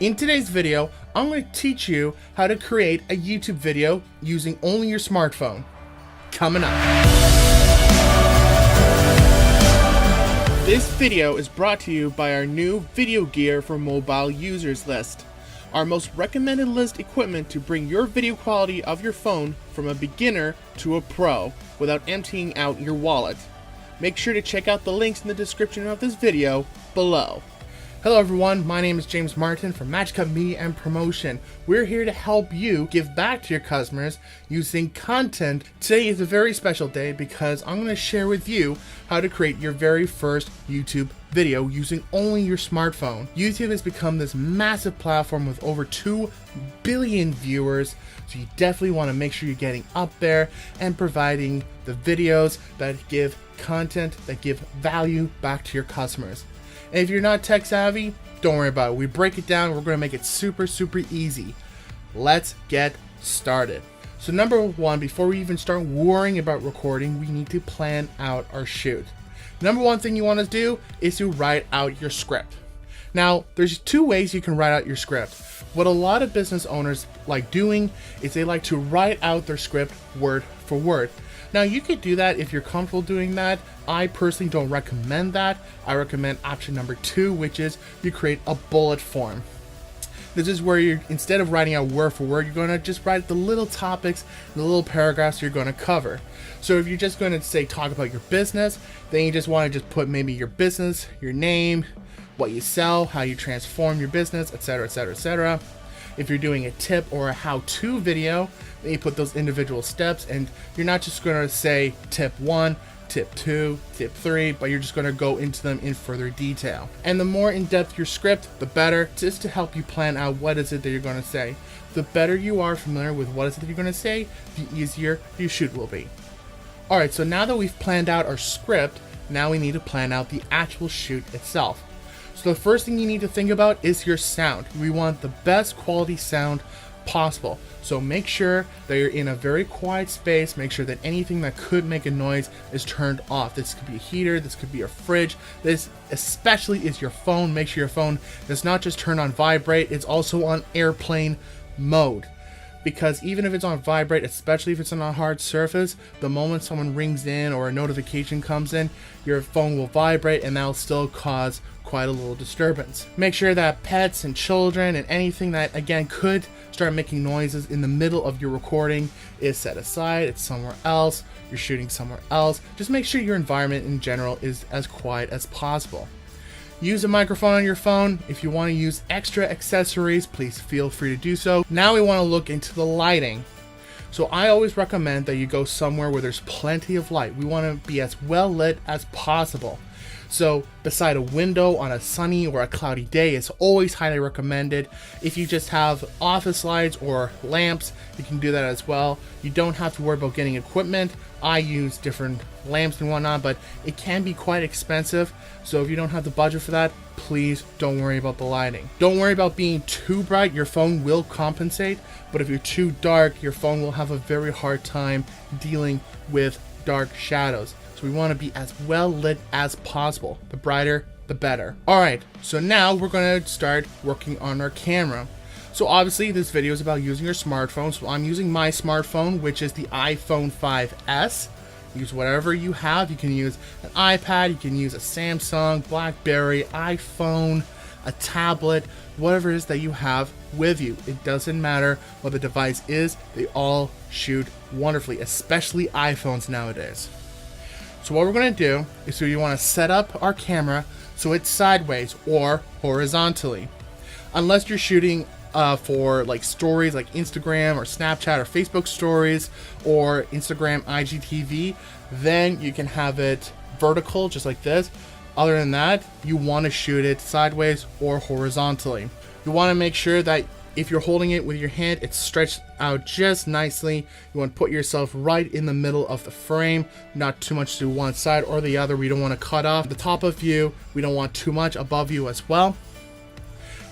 In today's video, I'm going to teach you how to create a YouTube video using only your smartphone. Coming up. This video is brought to you by our new Video Gear for Mobile Users list. Our most recommended list equipment to bring your video quality of your phone from a beginner to a pro without emptying out your wallet. Make sure to check out the links in the description of this video below. Hello everyone, my name is James Martin from Magic Up Media and Promotion. We're here to help you give back to your customers using content. Today is a very special day because I'm going to share with you how to create your very first YouTube video using only your smartphone. YouTube has become this massive platform with over 2 billion viewers, so you definitely want to make sure you're getting up there and providing the videos that give content, that give value back to your customers. And if you're not tech savvy, don't worry about it. We break it down. We're going to make it super easy. Let's get started. So number one, before we even start worrying about recording, we need to plan out our shoot. Number one thing you want to do is to write out your script. Now, there's two ways you can write out your script. What a lot of business owners like doing is they like to write out their script word for word. Now, you could do that if you're comfortable doing that. I personally don't recommend that. I recommend option number 2, which is you create a bullet form. This is where you're, instead of writing out word for word, you're going to just write the little topics, the little paragraphs you're going to cover. So if you're just going to say talk about your business, then you just want to just put maybe your business, your name, what you sell, how you transform your business, etc., etc., etc. If you're doing a tip or a how-to video, then you put those individual steps, and you're not just going to say tip 1, tip 2, tip 3, but you're just going to go into them in further detail. And the more in-depth your script, the better, just to help you plan out what is it that you're going to say. The better you are familiar with what is it that you're going to say, the easier your shoot will be. Alright, so now that we've planned out our script, now we need to plan out the actual shoot itself. So the first thing you need to think about is your sound. We want the best quality sound possible. So make sure that you're in a very quiet space. Make sure that anything that could make a noise is turned off. This could be a heater, this could be a fridge. This especially is your phone. Make sure your phone does not just turn on vibrate, it's also on airplane mode. Because even if it's on vibrate, especially if it's on a hard surface, the moment someone rings in or a notification comes in, your phone will vibrate and that'll still cause quite a little disturbance. Make sure that pets and children and anything that again could start making noises in the middle of your recording is set aside. It's somewhere else. You're shooting somewhere else. Just make sure your environment in general is as quiet as possible. Use a microphone on your phone. If you want to use extra accessories, please feel free to do so. Now we want to look into the lighting. So I always recommend that you go somewhere where there's plenty of light. We want to be as well lit as possible. So beside a window on a sunny or a cloudy day is always highly recommended. If you just have office lights or lamps, you can do that as well. You don't have to worry about getting equipment. I use different lamps and whatnot, but it can be quite expensive. So if you don't have the budget for that, please don't worry about the lighting. Don't worry about being too bright. Your phone will compensate, but if you're too dark, your phone will have a very hard time dealing with dark shadows. We want to be as well lit as possible. The brighter, the better. Alright, so now we're going to start working on our camera. So obviously this video is about using your smartphone. So I'm using my smartphone, which is the iPhone 5S. Use whatever you have. You can use an iPad, you can use a Samsung, BlackBerry, iPhone, a tablet, whatever it is that you have with you. It doesn't matter what the device is. They all shoot wonderfully, especially iPhones nowadays. So what we're going to do is we want to set up our camera so it's sideways or horizontally. Unless you're shooting for like stories like Instagram or Snapchat or Facebook stories or Instagram IGTV, then you can have it vertical just like this. Other than that, you want to shoot it sideways or horizontally. You want to make sure that if you're holding it with your hand, it's stretched out just nicely. You want to put yourself right in the middle of the frame, not too much to one side or the other. We don't want to cut off the top of you. We don't want too much above you as well.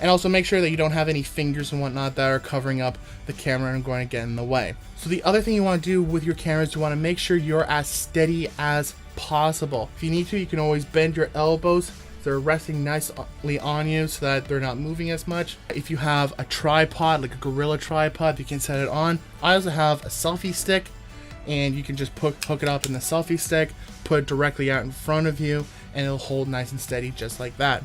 And also make sure that you don't have any fingers and whatnot that are covering up the camera and going to get in the way. So the other thing you want to do with your camera is you want to make sure you're as steady as possible. If you need to, you can always bend your elbows they're resting nicely on you so that they're not moving as much. If you have a tripod, like a Gorilla tripod, you can set it on. I also have a selfie stick, and you can just hook it up in the selfie stick, put it directly out in front of you, and it'll hold nice and steady just like that.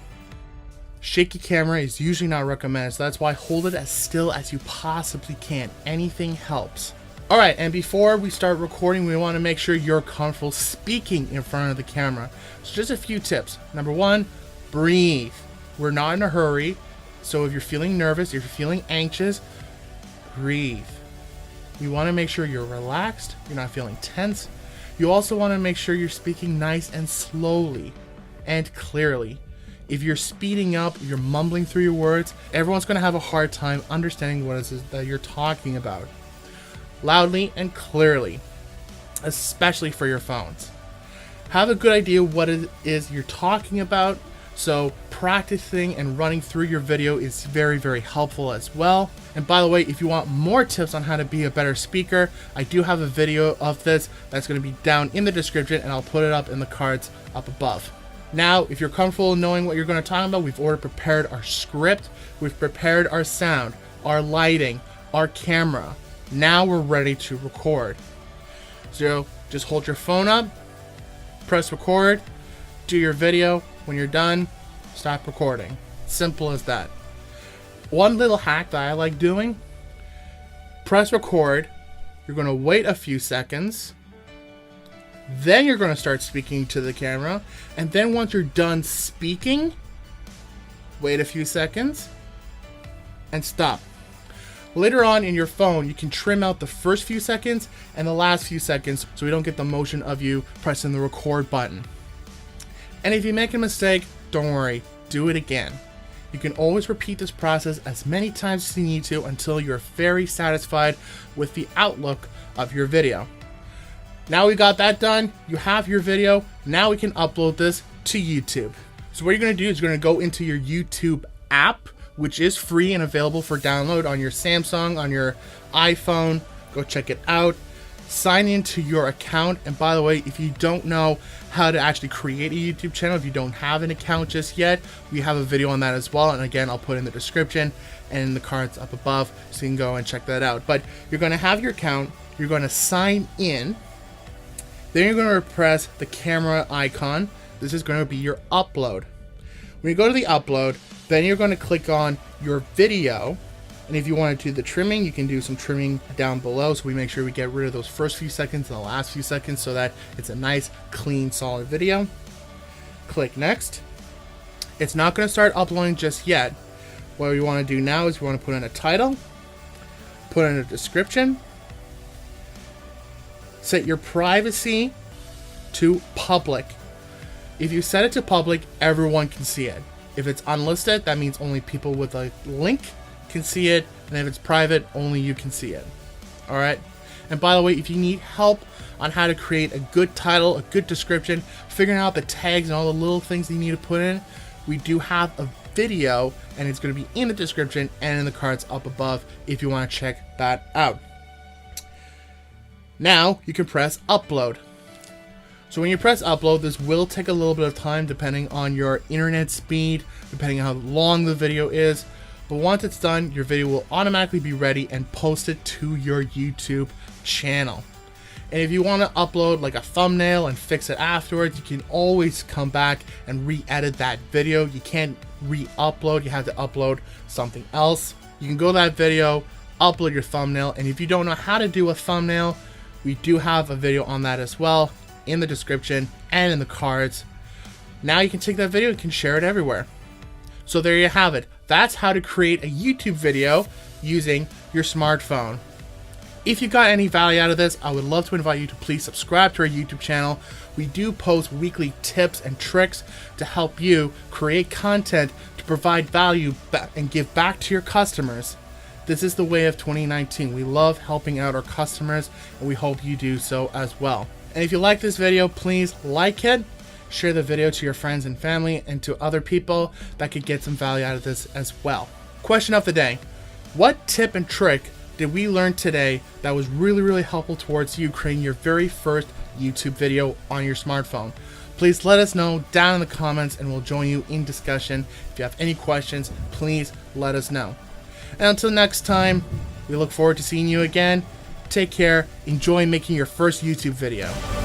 Shaky camera is usually not recommended, so that's why hold it as still as you possibly can. Anything helps. Alright, and before we start recording, we want to make sure you're comfortable speaking in front of the camera. So just a few tips. Number one, breathe. We're not in a hurry, so if you're feeling nervous, if you're feeling anxious, breathe. You want to make sure you're relaxed, you're not feeling tense. You also want to make sure you're speaking nice and slowly and clearly. If you're speeding up, you're mumbling through your words, everyone's going to have a hard time understanding what it is that you're talking about. Loudly and clearly, especially for your phones. Have a good idea what it is you're talking about, so practicing and running through your video is very, very helpful as well. And by the way, if you want more tips on how to be a better speaker, I do have a video of this that's going to be down in the description, and I'll put it up in the cards up above. Now, if you're comfortable knowing what you're going to talk about, we've already prepared our script, we've prepared our sound, our lighting, our camera. Now we're ready to record. So just hold your phone up, press record, do your video. When you're done, stop recording. Simple as that. One little hack that I like doing, press record, you're going to wait a few seconds, then you're going to start speaking to the camera, and then once you're done speaking, wait a few seconds, and stop. Later on in your phone, you can trim out the first few seconds and the last few seconds so we don't get the motion of you pressing the record button. And if you make a mistake, don't worry, do it again. You can always repeat this process as many times as you need to until you're very satisfied with the outlook of your video. Now we got that done, you have your video, now we can upload this to YouTube. So what you're going to do is you're going to go into your YouTube app, which is free and available for download on your Samsung, on your iPhone. Go check it out. Sign into your account. And by the way, if you don't know how to actually create a YouTube channel, if you don't have an account just yet, we have a video on that as well. And again, I'll put in the description and in the cards up above so you can go and check that out. But you're going to have your account. You're going to sign in. Then you're going to press the camera icon. This is going to be your upload. When you go to the upload, then you're going to click on your video, and if you want to do the trimming, you can do some trimming down below, so we make sure we get rid of those first few seconds and the last few seconds so that it's a nice, clean, solid video. Click next. It's not going to start uploading just yet. What we want to do now is we want to put in a title, put in a description, set your privacy to public. If you set it to public, everyone can see it. If it's unlisted, that means only people with a link can see it, and if it's private, only you can see it. Alright? And by the way, if you need help on how to create a good title, a good description, figuring out the tags and all the little things that you need to put in, we do have a video, and it's going to be in the description and in the cards up above if you want to check that out. Now, you can press upload. So when you press upload, this will take a little bit of time depending on your internet speed, depending on how long the video is. But once it's done, your video will automatically be ready and posted to your YouTube channel. And if you want to upload like a thumbnail and fix it afterwards, you can always come back and re-edit that video. You can't re-upload, you have to upload something else. You can go to that video, upload your thumbnail, and if you don't know how to do a thumbnail, we do have a video on that as well in the description and in the cards. Now you can take that video and can share it everywhere. So there you have it. That's how to create a YouTube video using your smartphone. If you got any value out of this, I would love to invite you to please subscribe to our YouTube channel. We do post weekly tips and tricks to help you create content to provide value and give back to your customers. This is the way of 2019. We love helping out our customers, and we hope you do so as well. And if you like this video, please like it, share the video to your friends and family and to other people that could get some value out of this as well. Question of the day. What tip and trick did we learn today that was really helpful towards you creating your very first YouTube video on your smartphone? Please let us know down in the comments and we'll join you in discussion. If you have any questions, please let us know. And until next time, we look forward to seeing you again. Take care. Enjoy making your first YouTube video.